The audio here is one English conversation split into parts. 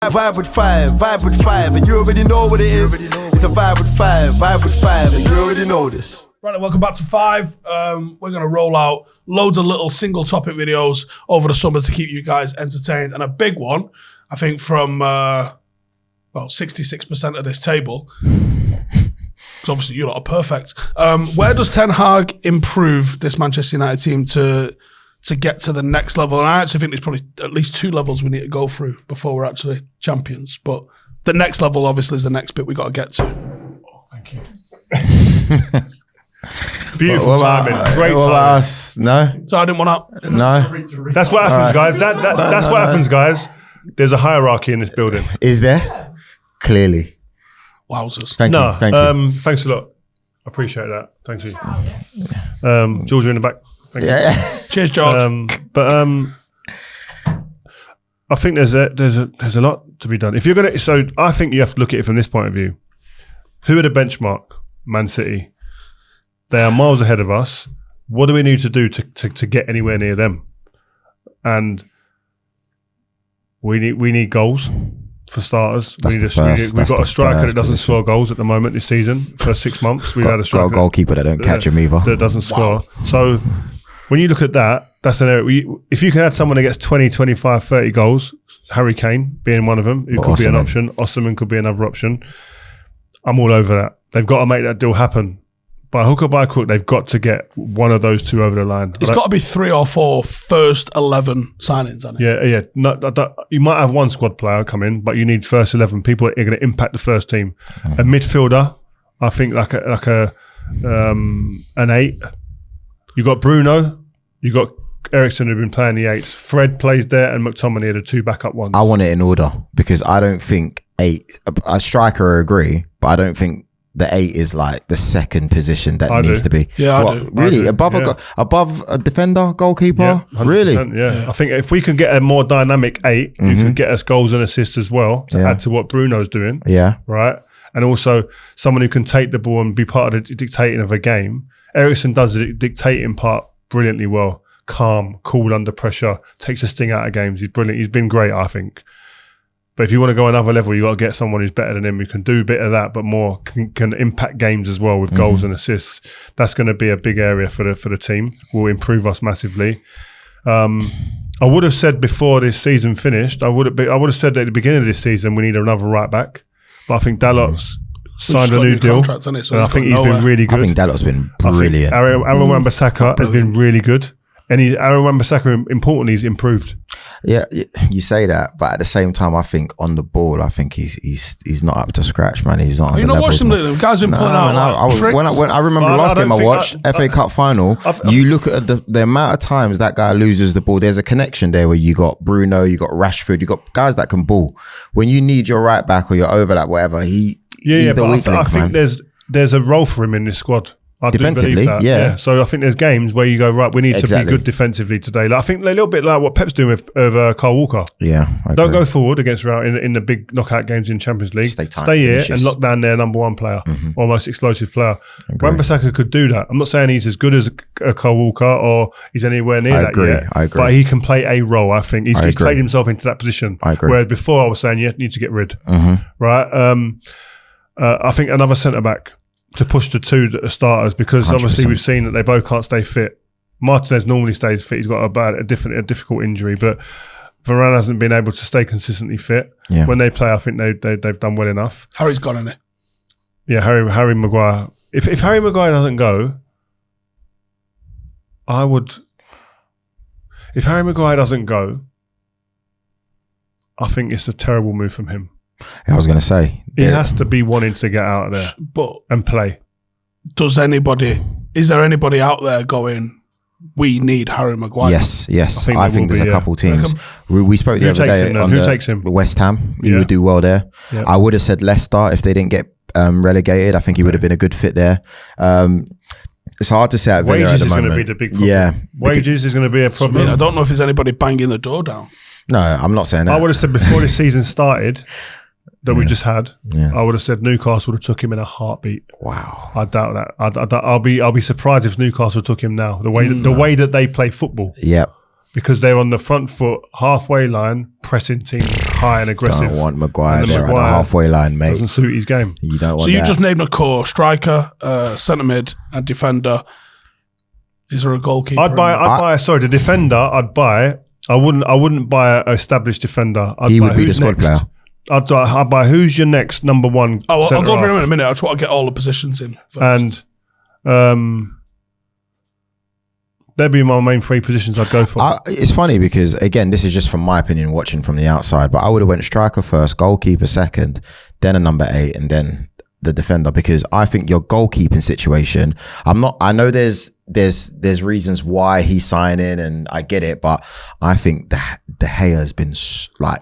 Vibe with five, and you already know what it is. It's a vibe with five, and you already know this. Right, welcome back to 5. We're going to roll out loads of little single topic videos over the summer to keep you guys entertained. And a big one, I think from, 66% of this table, because obviously you lot are perfect. Where does Ten Hag improve this Manchester United team to get to the next level? And I actually think there's probably at least 2 levels we need to go through before we're actually champions. But the next level, obviously, is the next bit we got to get to. Oh, thank you. Beautiful timing. Great timing. No? So I didn't want to... No? That's what happens, guys. That's what happens, guys. There's a hierarchy in this building. Is there? Clearly. Wowzers. Thank you. Thanks a lot. I appreciate that. Thank you. George, you're in the back. Thank you. Cheers, George. I think there's a lot to be done. If you're gonna, so I think you have to look at it from this point of view. Who are the benchmark? Man City. They are miles ahead of us. What do we need to do to get anywhere near them? And we need goals for starters. We've got a striker that doesn't score goals at the moment this season. For 6 months, we've had a striker, got a goalkeeper that don't catch him either. That doesn't score. So when you look at that, that's an area. If you can add someone that gets 20, 25, 30 goals, Harry Kane being one of them, who could be an option. Osimhen could be another option. I'm all over that. They've got to make that deal happen. By hook or by crook, they've got to get one of those 2 over the line. It's got to be 3 or 4 first 11 signings, hasn't it? Yeah. You might have one squad player come in, but you need first 11 people that are going to impact the first team. A midfielder, I think like an 8. You got Bruno, you got Eriksen who've been playing the 8s. Fred plays there, and McTominay are the 2 backup ones. I want it in order because I don't think 8. A striker, I agree, but I don't think the 8 is like the second position that needs to be. Yeah, I do. Really? I do. Above a defender, goalkeeper? Yeah, really? Yeah. I think if we can get a more dynamic 8, you can get us goals and assists as well to add to what Bruno's doing. Yeah. Right? And also someone who can take the ball and be part of the dictating of a game. Eriksen does the dictating part brilliantly well. Calm, cool under pressure, takes the sting out of games. He's brilliant. He's been great, I think. But if you want to go another level, you got to get someone who's better than him, who can do a bit of that, but more can impact games as well with goals and assists. That's going to be a big area for the team. Will improve us massively. I would have said before this season finished, I would have said at the beginning of this season we need another right back. But I think Dalot's signed a new deal, and I think he's been really good. I think Dalot's been brilliant. Aaron Wan-Bissaka has been really good. And Aaron Wan-Bissaka, importantly, he's improved. Yeah, you say that, but at the same time, I think on the ball, I think he's not up to scratch, man. He's not. You not watched him lately? The guy's been pulling out tricks. When I remember the last game I watched, FA Cup final. You look at the amount of times that guy loses the ball. There's a connection there where you got Bruno, you got Rashford, you got guys that can ball. When you need your right back or your overlap, whatever, he's the weak link, I think there's a role for him in this squad. I do believe that. Yeah. So I think there's games where you go, right, we need to be good defensively today. Like, I think a little bit like what Pep's doing with Kyle Walker. Yeah. Don't go forward against Real in the big knockout games in Champions League. Stay here and lock down their number 1 player or most explosive player. Wan-Bissaka could do that. I'm not saying he's as good as Kyle Walker or he's anywhere near that yet. I agree. But he can play a role, I think. He's played himself into that position. I agree. Whereas before I was saying you need to get rid. Right? I think another centre-back to push the 2 that are starters, because 100%. Obviously we've seen that they both can't stay fit. Martinez normally stays fit. He's got a difficult injury, but Varane hasn't been able to stay consistently fit. Yeah. When they play, I think they've done well enough. Harry's gone, isn't he? Yeah, Harry Maguire. If Harry Maguire doesn't go, if Harry Maguire doesn't go, I think it's a terrible move from him. I was going to say. He has to be wanting to get out of there and play. Is there anybody out there going, we need Harry Maguire? Yes. I think there's a couple teams. We spoke the other day on who takes him? West Ham. He would do well there. Yeah. I would have said Leicester if they didn't get relegated. I think he would have been a good fit there. It's hard to say at Villa at the moment. Wages is going to be the big problem. Yeah. Wages is going to be a problem. I don't know if there's anybody banging the door down. No, I'm not saying that. I would have said before this season started that we just had, I would have said Newcastle would have took him in a heartbeat. Wow. I doubt that. I'll be surprised if Newcastle took him now. The way that they play football. Yep. Because they're on the front foot, halfway line, pressing teams high and aggressive. Don't want Maguire there at the halfway line, mate. Doesn't suit his game. You don't want So you've that. just named a core: striker, centre mid, and defender. Is there a goalkeeper? I'd buy. Sorry, the defender. I'd buy. I wouldn't buy an established defender. He would be the squad player. I'd buy who's your next number one. Oh, I'll go for him in a minute. I just want to get all the positions in first. And they'd be my main 3 positions I'd go for. It's funny because, again, this is just from my opinion, watching from the outside, but I would have went striker first, goalkeeper second, then a number 8, and then the defender, because I think your goalkeeping situation, I know there's reasons why he's signing, and I get it, but I think De Gea has been like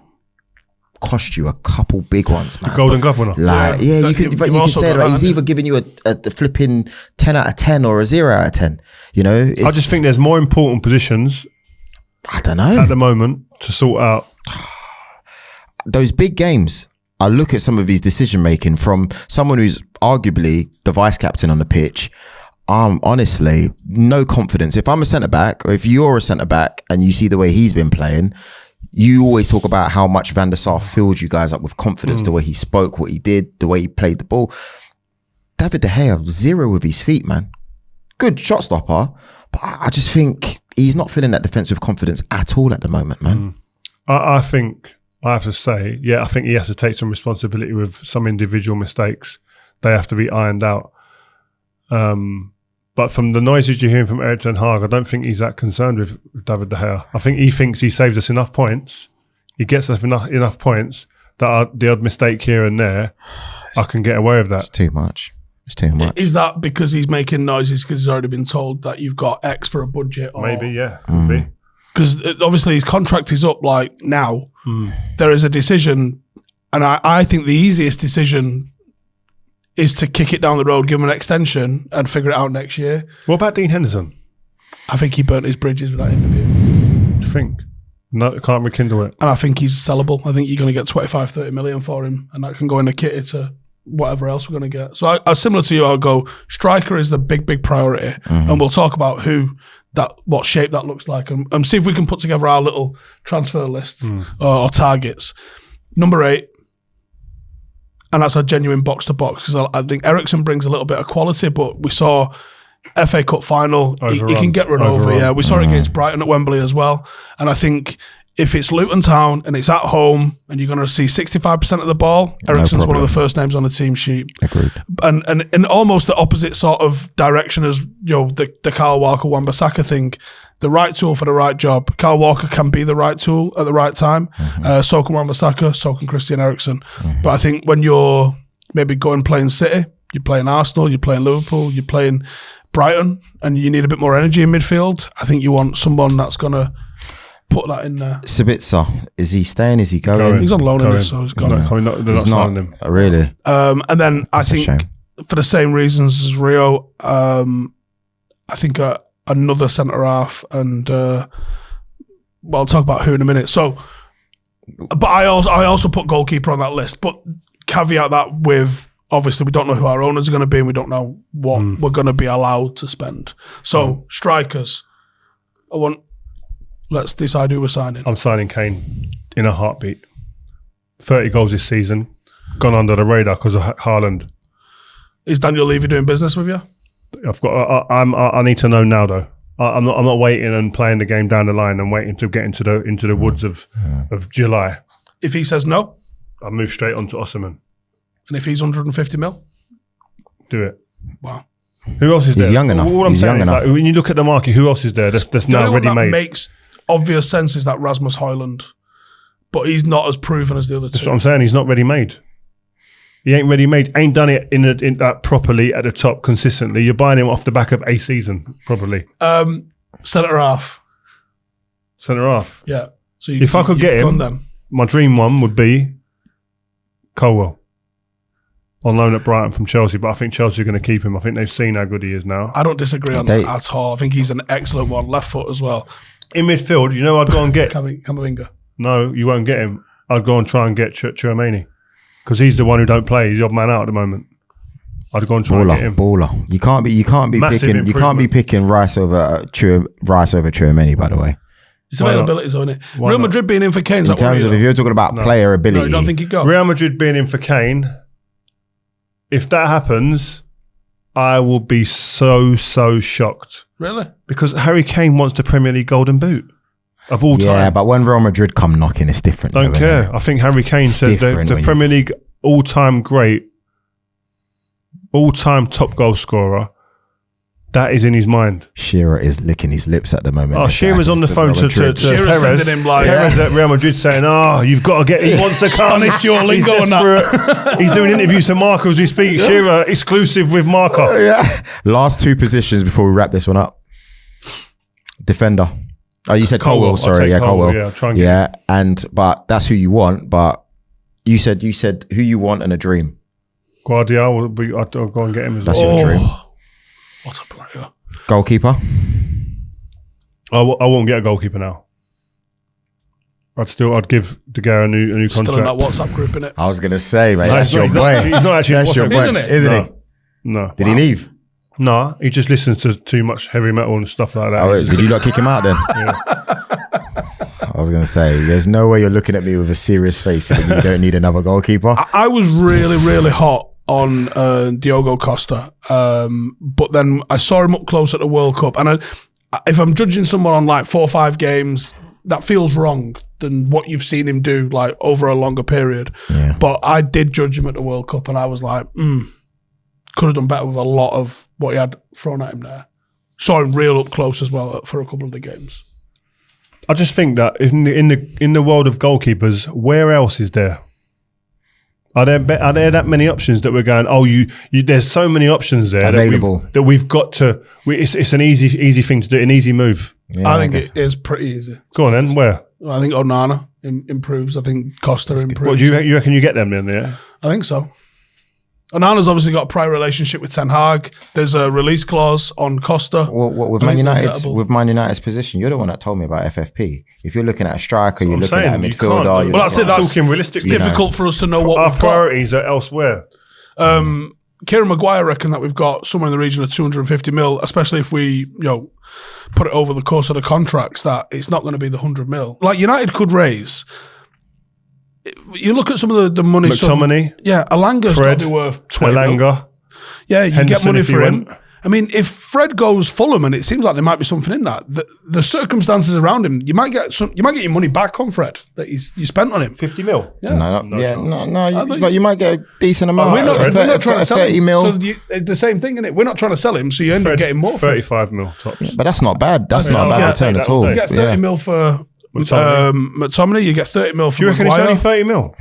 cost you a couple big ones, man. The Golden Glove winner. Like, you can say that he's either giving you a flipping 10 out of 10 or a 0 out of 10. You know, I just think there's more important positions. I don't know at the moment to sort out those big games. I look at some of his decision making from someone who's arguably the vice captain on the pitch. Honestly, no confidence. If I'm a centre back, or if you're a centre back and you see the way he's been playing, you always talk about how much Van der Sar fills you guys up with confidence, the way he spoke, what he did, the way he played the ball. David De Gea, 0 with his feet, man. Good shot stopper, but I just think he's not feeling that defensive confidence at all at the moment, man. I think I have to say, I think he has to take some responsibility with some individual mistakes. They have to be ironed out. But from the noises you're hearing from Erik ten Hag, I don't think he's that concerned with David De Gea. I think he thinks he saves us enough points. He gets us enough points that the odd mistake here and there, I can get away with that. It's too much. It's too much. Is that because he's making noises because he's already been told that you've got X for a budget? Or maybe, could be. Because obviously his contract is up like now. There is a decision, and I think the easiest decision is to kick it down the road, give him an extension, and figure it out next year. What about Dean Henderson? I think he burnt his bridges with that interview. Do you think? No, can't rekindle it. And I think he's sellable. I think you're going to get 25, 30 million for him, and that can go in the kitty to whatever else we're going to get. So I similar to you, I'll go striker is the big priority, and we'll talk about what shape that looks like, and see if we can put together our little transfer list or targets. Number 8. And that's a genuine box-to-box, because I think Eriksen brings a little bit of quality, but we saw FA Cup final, he can get run over. Yeah, we saw it against Brighton at Wembley as well. And I think if it's Luton Town and it's at home and you're going to see 65% of the ball, Eriksen's one of the first names on the team sheet. Agreed. And in almost the opposite sort of direction as the Kyle Walker-Wan-Bissaka thing. The right tool for the right job. Kyle Walker can be the right tool at the right time. So can Wan-Bissaka, so can Christian Eriksen. But I think when you're maybe going playing City, you're playing Arsenal, you're playing Liverpool, you're playing Brighton, and you need a bit more energy in midfield, I think you want someone that's going to put that in there. Sabitzer, is he staying? Is he going? He's on loan in this, so he's gone. They're not signing him. Really? And then I think for the same reasons as Rio, I think another centre half, and I'll talk about who in a minute. So, but I also put goalkeeper on that list, but caveat that with obviously we don't know who our owners are going to be, and we don't know what we're going to be allowed to spend. So strikers, let's decide who we're signing. I'm signing Kane in a heartbeat. 30 goals this season, gone under the radar because of Haaland. Is Daniel Levy doing business with you? I need to know now though. I'm not waiting and playing the game down the line and waiting to get into the woods of July. If he says no, I'll move straight on to Osimhen. And if he's 150 mil, do it. Wow. Who else is there? He's young enough. All I'm He's saying young is enough. like, when you look at the market, who else is there that's now ready made? Makes obvious sense is that Rasmus Højlund, but he's not as proven as the other That's two. what I'm saying. He's not ready made. He ain't ready made. Ain't done it in that properly at the top consistently. You're buying him off the back of a season, probably. Centre half. Centre half. Yeah. So if I could get him, my dream one would be Colwill on loan at Brighton from Chelsea. But I think Chelsea are going to keep him. I think they've seen how good he is now. I don't disagree on that at all. I think he's an excellent one. Left foot as well. In midfield, you know, I'd go and get Camavinga. No, you won't get him. I'd go and try and get Tchouaméni because he's the one who don't play. He's the odd man out at the moment. I'd go and try and get him. Baller. You can't be Massive picking. You can't be picking Rice over Tchouaméni. By the way, It's availability, isn't it? Why Real not? Madrid being in for Kane. In terms of if you're talking about player ability, No, you don't think he'd go? Real Madrid being in for Kane, if that happens, I will be so shocked. Really? Because Harry Kane wants the Premier League Golden Boot of all time. Yeah, but when Real Madrid come knocking, it's different. Don't though, care. innit? I think Harry Kane says the Premier League all-time great, all-time top goal scorer, that is in his mind. Shearer is licking his lips at the moment. Oh, Shearer's on the phone to Shearer's Perez. sending him like... Perez at Real Madrid saying, you've got to get... He wants to come. Spanish Duolingo and that. He's doing interviews to Marco as we speak. Shearer exclusive with Marco. Yeah. Last two positions before we wrap this one up. Defender. Oh, you said Colwill. Sorry, yeah, Colwill. Yeah, I'll try and get but that's who you want. But you said who you want and a dream. Gvardiol, I'll go and get him as That's well. your dream. What a player. Goalkeeper. I won't get a goalkeeper now. I'd give De Gea a new contract. Still in that WhatsApp group, innit? I was gonna say, mate, that's he's your not- boy. he's not actually That's your WhatsApp, boy, isn't it? isn't he? No. Did he leave? No, he just listens to too much heavy metal and stuff like that. Oh, wait, did you not kick him out then? I was going to say, there's no way you're looking at me with a serious face if you don't need another goalkeeper. I was really hot on Diogo Costa, but then I saw him up close at the World Cup, and if I'm judging someone on like 4 or 5 games, that feels wrong than what you've seen him do like over a longer period. Yeah. But I did judge him at the World Cup, and I was like, could have done better with a lot of what he had thrown at him there. Saw him real up close as well for a couple of the games. I just think that in the world of goalkeepers, where else is there? Are there that many options that we're going? Oh, there's so many options there available that we've got to. It's an easy thing to do, an easy move. Yeah, I think it is pretty easy. Go on then. Where? I think Onana improves. I think Costa improves. What do you reckon you get them then? Yeah. I think so. Onana's obviously got a prior relationship with Ten Hag. There's a release clause on Costa. What with Man United's position? You're the one that told me about FFP. If you're looking at a striker, you're looking at a midfielder. Well, that's it. That's talking realistic. It's difficult for us to know what our we've priorities are elsewhere. Kieran Maguire reckon that we've got somewhere in the region of 250 mil, especially if we, put it over the course of the contracts, that it's not going to be the 100 mil. Like United could raise. You look at some of the money. McTominay. Alanga's got to be worth 20 mil. Elanga. Yeah, you Henderson get money if he for him. went. I mean, if Fred goes Fulham, and it seems like there might be something in that, the circumstances around him, you might get your money back on Fred that you spent on him. 50 mil. No. You might get a decent amount. We're not trying to sell 30 him. mil. So the same thing, isn't it? We're not trying to sell him, so you end up getting more. 35 mil tops. But that's not bad. That's not a bad return at all. You get 30 mil for McTominay. You get 30 mil for Do you reckon Maguire. it's only 30 mil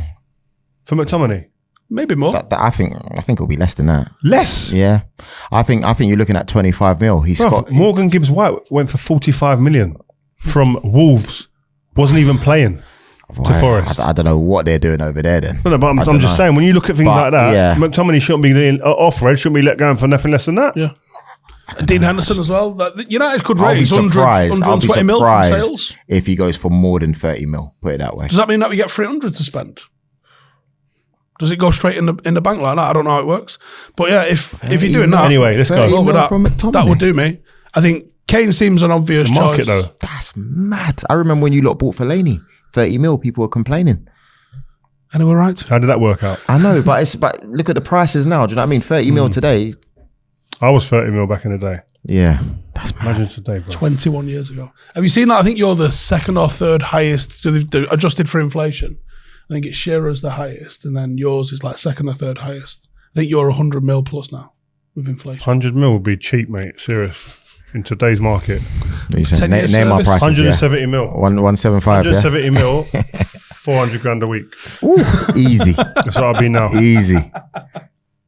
for McTominay? Maybe more. I think it'll be less than that. Less? Yeah, I think you're looking at 25 mil. Morgan Gibbs White went for 45 million from Wolves. Wasn't even playing to Forest. I don't know what they're doing over there then. No, but I'm just saying, when you look at things like that, McTominay shouldn't be off Red, shouldn't be let go for nothing less than that. Yeah. Dean Henderson as well. United could I'll be raise 120 mil from sales. If he goes for more than 30 mil, put it that way. Does that mean that we get 300 to spend? Does it go straight in the bank like that? I don't know how it works. But yeah, if you're doing that, anyway, let's go. That would do me. I think Kane seems an obvious market choice. Though. That's mad. I remember when you lot bought Fellaini, 30 mil, people were complaining. And they were right. How did that work out? I know, but look at the prices now. Do you know what I mean? 30 mil today. I was 30 mil back in the day. Yeah. That's mad. Imagine today, bro. 21 years ago. Have you seen that? I think you're the second or third highest, adjusted for inflation. I think it's Shearer's the highest, and then yours is like second or third highest. I think you're 100 mil plus now with inflation. 100 mil would be cheap, mate. Serious. In today's market. Name our prices. 170 mil. 175. 170 mil, 400 grand a week. Ooh, easy. That's what I'll be now. Easy.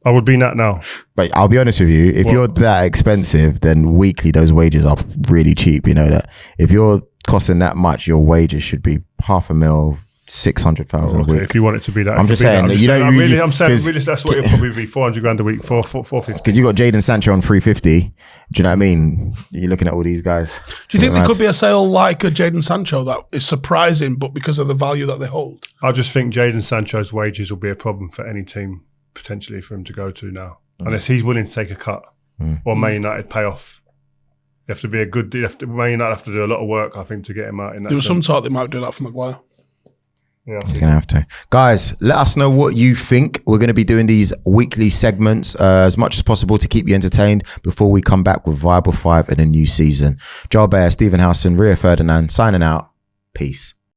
I would be that now. But I'll be honest with you, if you're that expensive, then weekly those wages are really cheap. You know that. If you're costing that much, your wages should be 500,000, 600,000 a week. If you want it to be that, I'm just saying. I'm saying really, that's what it'll probably be. 400 grand a week, 450. Because you got Jadon Sancho on 350. Do you know what I mean? You're looking at all these guys. Do you think there could be a sale like a Jadon Sancho that is surprising, but because of the value that they hold? I just think Jadon Sancho's wages will be a problem for any team potentially for him to go to now, unless he's willing to take a cut or Man United pay off. You have to be a good. Man United have to do a lot of work, I think, to get him out. In that there was some sense. talk they might do that for Maguire. Yeah, You're gonna have to, guys. Let us know what you think. We're going to be doing these weekly segments as much as possible to keep you entertained before we come back with Viable 5 in a new season. Joel Beya, Stephen Howson, Rio Ferdinand signing out. Peace.